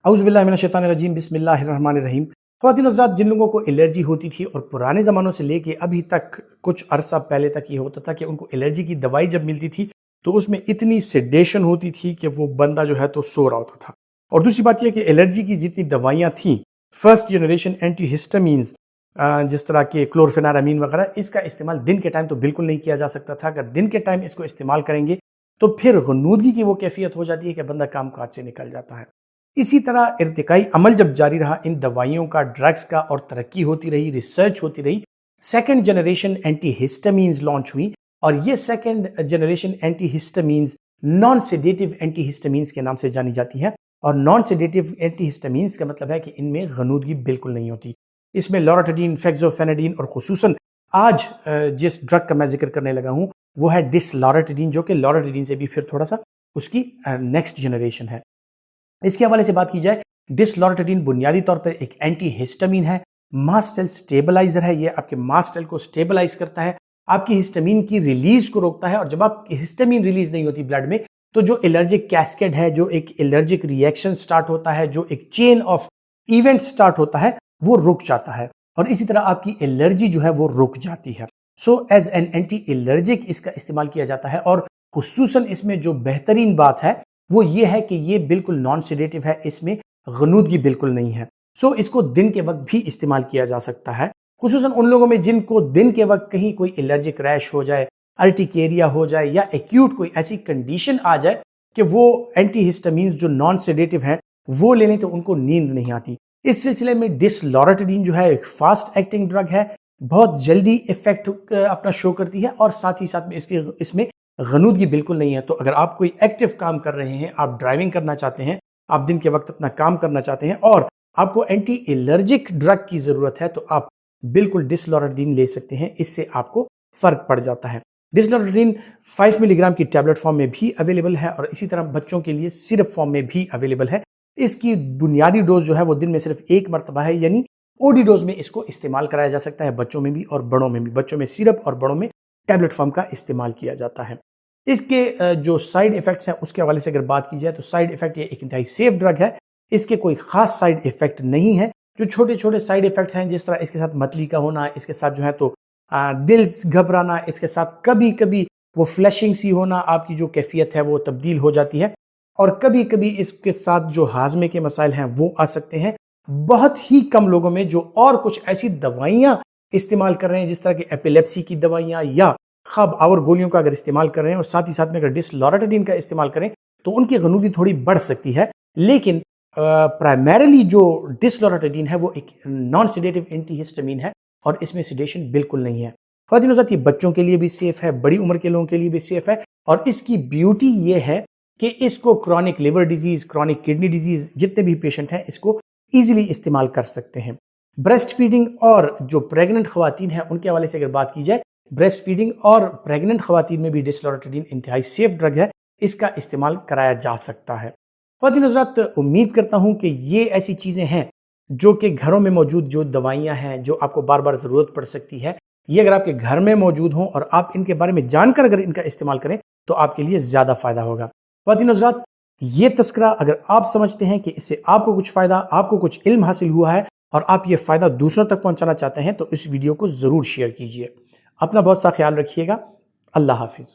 اعوذ باللہ من الشیطان الرجیم، بسم اللہ الرحمن الرحیم۔ خواتین حضرات، جن لوگوں کو الرجی ہوتی تھی اور پرانے زمانوں سے لے کے ابھی تک کچھ عرصہ پہلے تک یہ ہوتا تھا کہ ان کو الرجی کی دوائی جب ملتی تھی تو اس میں اتنی سیڈیشن ہوتی تھی کہ وہ بندہ جو ہے تو سو رہا ہوتا تھا۔ اور دوسری بات یہ کہ الرجی کی جتنی دوائیاں تھیں، فرسٹ جنریشن اینٹی ہسٹامینز جس طرح کے کلورفینارامین وغیرہ، اس کا استعمال دن کے ٹائم تو بالکل نہیں کیا جا سکتا تھا۔ اگر دن کے ٹائم اس کو استعمال کریں گے تو پھر غنودگی کی وہ کیفیت ہو جاتی ہے کہ بندہ کام کاج سے نکل جاتا ہے۔ اسی طرح ارتقائی عمل جب جاری رہا ان دوائیوں کا، ڈرگز کا، اور ترقی ہوتی رہی، ریسرچ ہوتی رہی، second generation antihistamines launch ہوئی، اور یہ second generation antihistamines non sedative antihistamines کے نام سے جانی جاتی ہیں۔ اور نان سیڈیٹیو اینٹی ہسٹامینز کا مطلب ہے کہ ان میں غنودگی بالکل نہیں ہوتی۔ اس میں لوراٹیڈین، فیگزوفینیڈین، اور خصوصاً آج جس ڈرگ کا میں ذکر کرنے لگا ہوں وہ ہے ڈسلوراٹیڈین، جو کہ لوراٹیڈین سے بھی پھر تھوڑا سا اس کی نیکسٹ جنریشن ہے۔ اس کے حوالے سے بات کی جائے، ڈسلوراٹیڈین بنیادی طور پر ایک اینٹی ہسٹامین ہے، ماسٹ سیل سٹیبلائزر ہے۔ یہ آپ کے ماسٹ سیل کو سٹیبلائز کرتا ہے، آپ کی ہسٹامین کی ریلیز کو روکتا ہے، اور جب آپ کی ہسٹامین ریلیز نہیں ہوتی بلڈ میں تو جو الرجک کیسکیڈ ہے، جو ایک الرجک ریئیکشن سٹارٹ ہوتا ہے، جو ایک چین آف ایونٹ سٹارٹ ہوتا ہے، وہ رک جاتا ہے، اور اسی طرح آپ کی الرجی جو ہے وہ رک جاتی ہے۔ So as an anti allergic اس کا استعمال کیا جاتا ہے، اور خصوصاً اس میں جو بہترین بات ہے وہ یہ ہے کہ یہ بالکل نان سیڈیٹیو ہے، اس میں غنودگی بالکل نہیں ہے۔ سو اس کو دن کے وقت بھی استعمال کیا جا سکتا ہے، خصوصاً ان لوگوں میں جن کو دن کے وقت کہیں کوئی الرجک ریش ہو جائے، ارٹیکیریا ہو جائے، یا ایکیوٹ کوئی ایسی کنڈیشن آ جائے کہ وہ اینٹی ہسٹامینز جو نان سیڈیٹیو ہیں وہ لے لیں تو ان کو نیند نہیں آتی۔ اس سلسلے میں ڈسلوراٹیڈین جو ہے ایک فاسٹ ایکٹنگ ڈرگ ہے، بہت جلدی ایفیکٹ اپنا شو کرتی ہے، اور ساتھ ہی ساتھ میں اس میں غنودگی بالکل نہیں ہے۔ تو اگر آپ کوئی ایکٹیو کام کر رہے ہیں، آپ ڈرائیونگ کرنا چاہتے ہیں، آپ دن کے وقت اپنا کام کرنا چاہتے ہیں، اور آپ کو اینٹی الرجک ڈرگ کی ضرورت ہے، تو آپ بالکل ڈسلوراٹیڈین لے سکتے ہیں، اس سے آپ کو فرق پڑ جاتا ہے۔ ڈسلوراٹیڈین 5 ملی گرام کی ٹیبلٹ فارم میں بھی اویلیبل ہے، اور اسی طرح بچوں کے لیے سرپ فارم میں بھی اویلیبل ہے۔ اس کی بنیادی ڈوز جو ہے وہ دن میں صرف ایک مرتبہ ہے، یعنی اوڈی ڈوز میں اس کو استعمال کرایا جا سکتا ہے، بچوں میں بھی اور بڑوں میں بھی۔ بچوں میں سرپ اور بڑوں میں ٹیبلٹ فارم کا استعمال کیا جاتا ہے۔ اس کے جو سائیڈ ایفیکٹس ہیں اس کے حوالے سے اگر بات کی جائے تو سائیڈ ایفیکٹ، یہ ایک انتہائی سیف ڈرگ ہے، اس کے کوئی خاص سائیڈ ایفیکٹ نہیں ہے۔ جو چھوٹے چھوٹے سائیڈ ایفیکٹ ہیں، جس طرح اس کے ساتھ متلی کا ہونا، اس کے ساتھ جو ہے تو دل گھبرانا، اس کے ساتھ کبھی کبھی وہ فلیشنگ سی ہونا، آپ کی جو کیفیت ہے وہ تبدیل ہو جاتی ہے، اور کبھی کبھی اس کے ساتھ جو ہاضمے کے مسائل ہیں وہ آ سکتے ہیں۔ بہت ہی کم لوگوں میں جو اور کچھ ایسی دوائیاں استعمال کر رہے ہیں، جس طرح کہ ایپیلیپسی کی دوائیاں یا خواب آور گولیوں کا اگر استعمال کر رہے ہیں، اور ساتھ ہی ساتھ میں اگر ڈسلوراٹیڈین کا استعمال کریں تو ان کی غنودگی تھوڑی بڑھ سکتی ہے، لیکن پرائمریلی جو ڈسلوراٹیڈین ہے وہ ایک نان سیڈیٹیو اینٹی ہسٹامین ہے، اور اس میں سیڈیشن بالکل نہیں ہے۔ خواتین حضرات، یہ بچوں کے لیے بھی سیف ہے، بڑی عمر کے لوگوں کے لیے بھی سیف ہے، اور اس کی بیوٹی یہ ہے کہ اس کو chronic liver disease, chronic kidney disease, جتنے بھی پیشنٹ ہیں اس کو ایزیلی استعمال کر سکتے ہیں۔ بریسٹ فیڈنگ اور جو پریگننٹ خواتین ہیں ان کے حوالے سے اگر بات کی جائے، بریسٹ فیڈنگ اور پریگننٹ خواتین میں بھی ڈسلوراٹیڈین انتہائی سیف ڈرگ ہے، اس کا استعمال کرایا جا سکتا ہے۔ خواتین حضرات، امید کرتا ہوں کہ یہ ایسی چیزیں ہیں جو کہ گھروں میں موجود جو دوائیاں ہیں جو آپ کو بار بار ضرورت پڑ سکتی ہے، یہ اگر آپ کے گھر میں موجود ہوں اور آپ ان کے بارے میں جان کر اگر ان کا استعمال کریں تو آپ کے لیے زیادہ فائدہ ہوگا۔ خواتین حضرات، یہ تذکرہ اگر آپ سمجھتے ہیں کہ اس سے آپ کو کچھ فائدہ، آپ کو کچھ علم حاصل ہوا ہے، اور آپ یہ فائدہ دوسروں تک پہنچانا چاہتے ہیں، تو اس ویڈیو کو ضرور شیئر کیجئے۔ اپنا بہت سا خیال رکھیے گا۔ اللہ حافظ۔